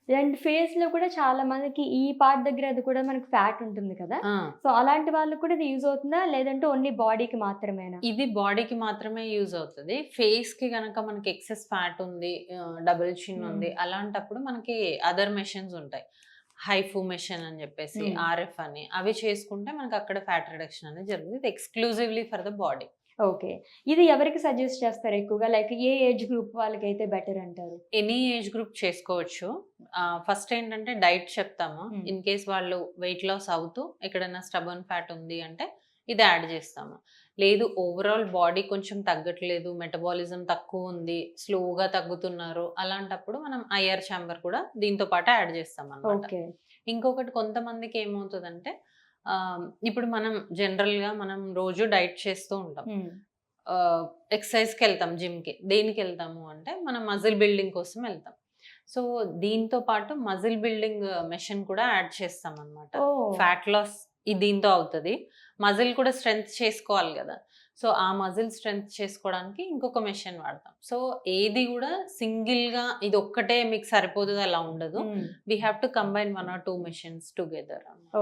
And ఫేస్‌లో కూడా చాలా మందికి ఈ పార్ట్ దగ్గర అది కూడా మనకి ఫ్యాట్ ఉంటుంది కదా! ఆ! సో, అలాంటి వాళ్ళకి కూడా ఇది యూజ్ అవుతుందా? లేదంటే ఓన్లీ బాడీకి మాత్రమేనా? ఇది బాడీకి మాత్రమే యూజ్ అవుతది. ఫేస్‌కి గనక మనకి ఎక్సెస్ ఫ్యాట్ ఉంది, డబుల్ చిన్ హ్మ్. ఉంది. అలాంటప్పుడు మనకి అదర్ మెషిన్స్ ఉంటాయి. హైఫు మెషిన్ అని జెప్పేసి, హ్మ్. ఆర్ఎఫ్ అని. అవి చేసుకుంటే మనకు అక్కడ ఫ్యాట్ రిడక్షన్ అనేది జరుగుతుంది. ఇది exclusively for the body. Okay. ఇది ఎవరికి సజెస్ట్ చేస్తారు ఎక్కువగా? లైక్ ఏ ఏజ్ గ్రూప్ వాళ్ళకైతే బెటర్ అంటారు? ఎనీ ఏజ్ గ్రూప్ చేసుకోవచ్చు. ఫస్ట్ ఏంటంటే డైట్ చెప్తాము. హ్మ్. ఇన్ కేస్ వాళ్ళు వెయిట్ లాస్ అవుతూ ఎక్కడైనా స్టబర్న్ ఫ్యాట్ ఉంది అంటే ఇది యాడ్ చేస్తాము. లేదు ఓవరాల్ బాడీ కొంచెం తగ్గట్లేదు, మెటబాలిజం తక్కువుంది, స్లోగా తగ్గుతున్నారు. అలాంటప్పుడు మనం ఐఆర్ చాంబర్ కూడా దీంతో పాటు యాడ్ చేస్తామనమాట. ఓకే. ఇంకొకటి కొంతమందికి ఏమవుతదంటే ఇప్పుడు మనం జనరల్‌గా మనం రోజు డైట్ చేస్తూ ఉంటాం. హ్మ్. ఎక్సర్‌సైజ్‌కెళ్తాం జిమ్‌కి. దేనికెళ్తాము అంటే, మన మజిల్ బిల్డింగ్ కోసం ఎళ్తాం. సో, దీంతో పాటు మజిల్ బిల్డింగ్ మెషిన్ కూడా యాడ్ చేస్తామనమాట. ఓహ్! ఫ్యాట్ లాస్ దీంతో అవుతది. మజిల్ కూడా స్ట్రెంత్ చేసుకోవాలి గదా! సో, ఆ మజిల్ స్ట్రెంత్ చేసుకోవడానికి ఇంకొక మెషిన్ వాడతాం. సో, ఏది గూడా సింగిల్‌గా ఇదొక్కటే మీకు సరిపోతది అలా ఉండదు. Hmm. We have to combine 1 or 2 machines together అన్నమాట.